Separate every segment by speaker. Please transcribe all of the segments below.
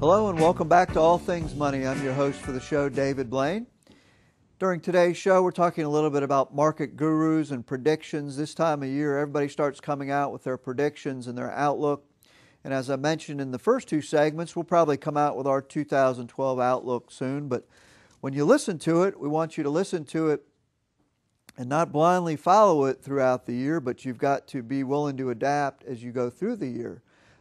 Speaker 1: Hello and welcome back to All Things Money. I'm your host for the show, David Blain. During today's show, we're talking a little bit about market gurus and predictions. This time of year, everybody starts coming out with their predictions and their outlook. And as I mentioned in the first two segments, we'll probably come out with our 2012 outlook soon. But when you listen to it, we want you to listen to it and not blindly follow it throughout the year, but you've got to be willing to adapt as you go through the year.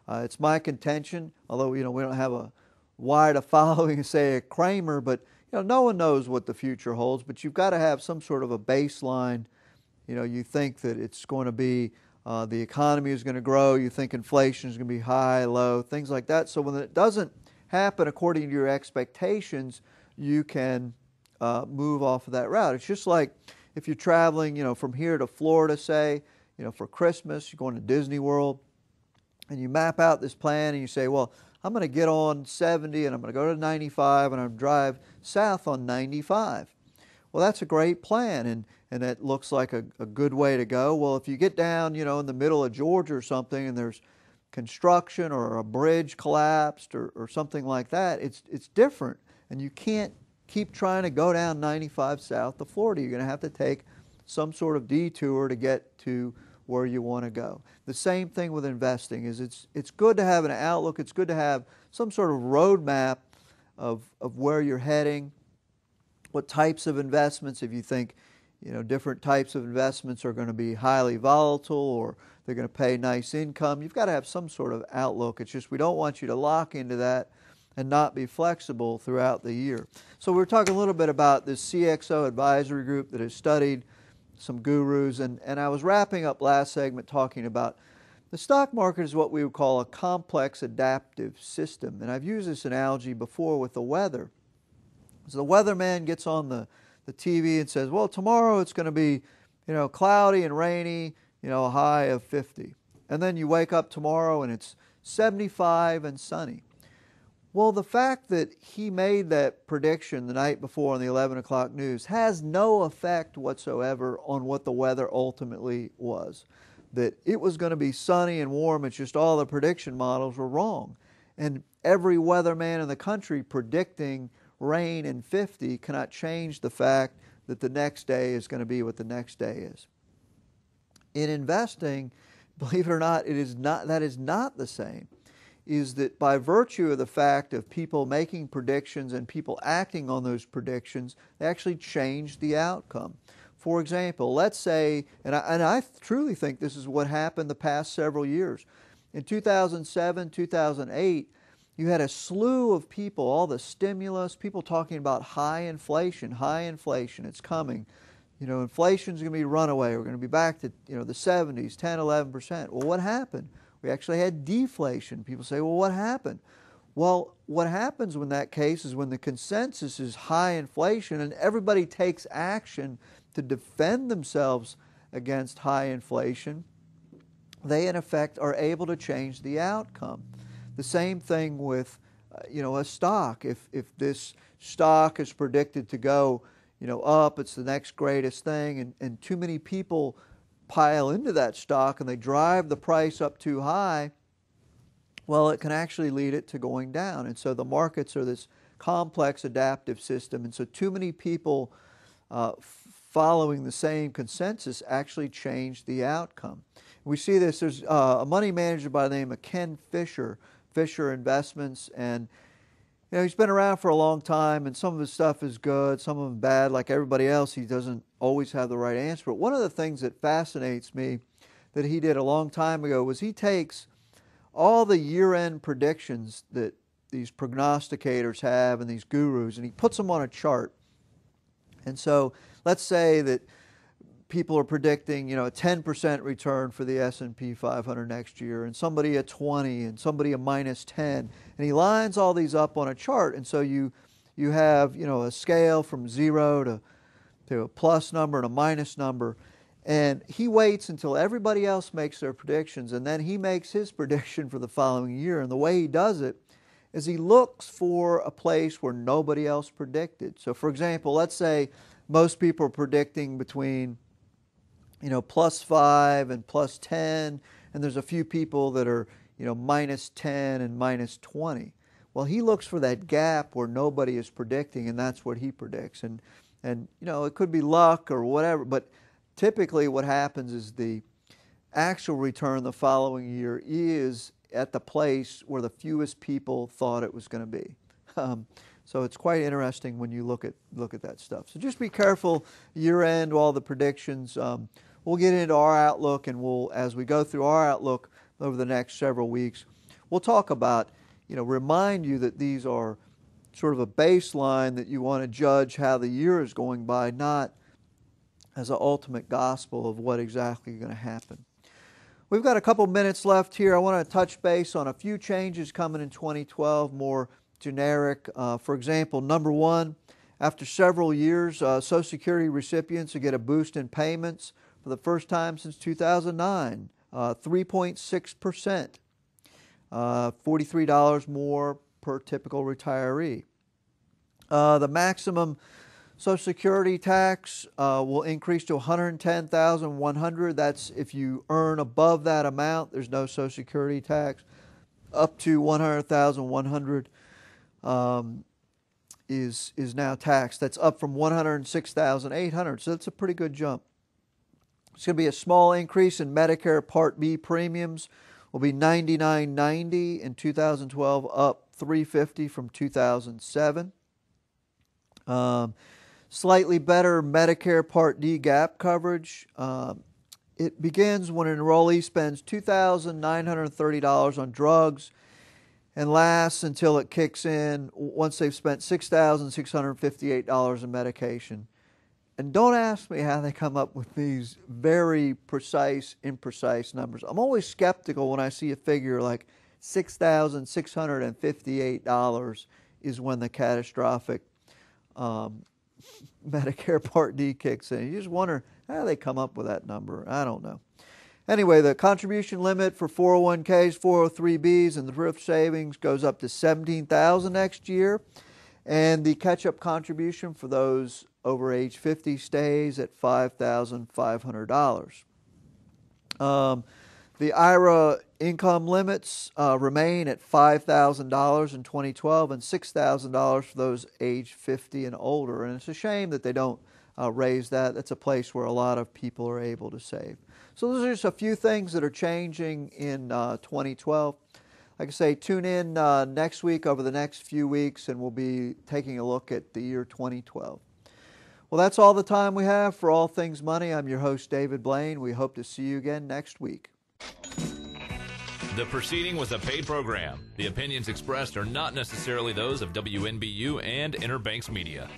Speaker 1: It's my contention, although we don't have a wide following, say a Kramer, but no one knows what the future holds. But you've got to have some sort of a baseline. You think that it's going to be the economy is going to grow. You think inflation is going to be high, low, things like that. So when it doesn't happen according to your expectations, you can move off of that route. It's just like if you're traveling, from here to Florida, say, for Christmas, you're going to Disney World. And you map out this plan and you say, well, I'm going to get on 70 and I'm going to go to 95 and I'm going to drive south on 95. Well, that's a great plan and that looks like a good way to go. Well, if you get down, in the middle of Georgia or something and there's construction or a bridge collapsed or something like that, it's different. And you can't keep trying to go down 95 south to Florida. You're going to have to take some sort of detour to get to where you want to go. The same thing with investing is it's good to have an outlook. It's good to have some sort of roadmap of where you're heading, what types of investments, if you think different types of investments are going to be highly volatile or they're going to pay nice income. You've got to have some sort of outlook. It's just we don't want you to lock into that and not be flexible throughout the year. So we're talking a little bit about this CXO advisory group that has studied some gurus, and I was wrapping up last segment talking about the stock market is what we would call a complex adaptive system. And I've used this analogy before with the weather. So the weatherman gets on the TV and says, well, tomorrow it's going to be, cloudy and rainy, a high of 50. And then you wake up tomorrow and it's 75 and sunny. Well, the fact that he made that prediction the night before on the 11 o'clock news has no effect whatsoever on what the weather ultimately was. That it was going to be sunny and warm, it's just all the prediction models were wrong. And every weatherman in the country predicting rain and 50 cannot change the fact that the next day is going to be what the next day is. In investing, believe it or not, that is not the same. Is that by virtue of the fact of people making predictions and people acting on those predictions, they actually change the outcome. For example, let's say, and I truly think this is what happened the past several years. In 2007, 2008, you had a slew of people, all the stimulus, people talking about high inflation, it's coming. Inflation's going to be runaway. We're going to be back to, the 70s, 10, 11%. Well, what happened? We actually had deflation. People say, well, what happened? Well, what happens in that case is when the consensus is high inflation and everybody takes action to defend themselves against high inflation, they in effect are able to change the outcome. The same thing with a stock. If this stock is predicted to go up, it's the next greatest thing, and too many people pile into that stock and they drive the price up too high, well, it can actually lead it to going down. And so the markets are this complex adaptive system, and so too many people following the same consensus actually change the outcome. We see this. There's a money manager by the name of Ken Fisher Investments, and he's been around for a long time, and some of his stuff is good, some of them bad. Like everybody else, he doesn't always have the right answer. But one of the things that fascinates me that he did a long time ago was he takes all the year-end predictions that these prognosticators have and these gurus, and he puts them on a chart. And so let's say that people are predicting, a 10% return for the S&P 500 next year, and somebody at 20, and somebody a minus 10. And he lines all these up on a chart, and so you have, a scale from 0 to a plus number and a minus number. And he waits until everybody else makes their predictions, and then he makes his prediction for the following year. And the way he does it is he looks for a place where nobody else predicted. So for example, let's say most people are predicting between plus 5 and plus 10, and there's a few people that are, minus 10 and minus 20. Well, he looks for that gap where nobody is predicting, and that's what he predicts. And you know, it could be luck or whatever, but typically what happens is the actual return the following year is at the place where the fewest people thought it was going to be. So it's quite interesting when you look at that stuff. So just be careful year end, all the predictions. We'll get into our outlook, and as we go through our outlook over the next several weeks, we'll talk about, you know, remind you that these are sort of a baseline that you want to judge how the year is going by, not as an ultimate gospel of what exactly is going to happen. We've got a couple minutes left here. I want to touch base on a few changes coming in 2012, more generic. For example, number one, after several years, Social Security recipients will get a boost in payments for the first time since 2009, 3.6%, $43 more per typical retiree. The maximum Social Security tax will increase to $110,100. That's if you earn above that amount, there's no Social Security tax. Up to $100,100 is now taxed. That's up from $106,800. So that's a pretty good jump. It's going to be a small increase in Medicare Part B premiums. Will be $99.90 in 2012, up $350 from 2007. Slightly better Medicare Part D gap coverage. It begins when an enrollee spends $2,930 on drugs and lasts until it kicks in once they've spent $6,658 in medication. And don't ask me how they come up with these very precise, imprecise numbers. I'm always skeptical when I see a figure like $6,658 is when the catastrophic Medicare Part D kicks in. You just wonder how they come up with that number. I don't know. Anyway, the contribution limit for 401ks, 403bs, and the thrift savings goes up to $17,000 next year. And the catch-up contribution for those over age 50 stays at $5,500. The IRA income limits remain at $5,000 in 2012 and $6,000 for those age 50 and older. And it's a shame that they don't raise that. That's a place where a lot of people are able to save. So those are just a few things that are changing in 2012. Like I say, tune in next week, over the next few weeks, and we'll be taking a look at the year 2012. Well, that's all the time we have for All Things Money. I'm your host, David Blain. We hope to see you again next week.
Speaker 2: The proceeding was a paid program. The opinions expressed are not necessarily those of WNBU and Inner Banks Media.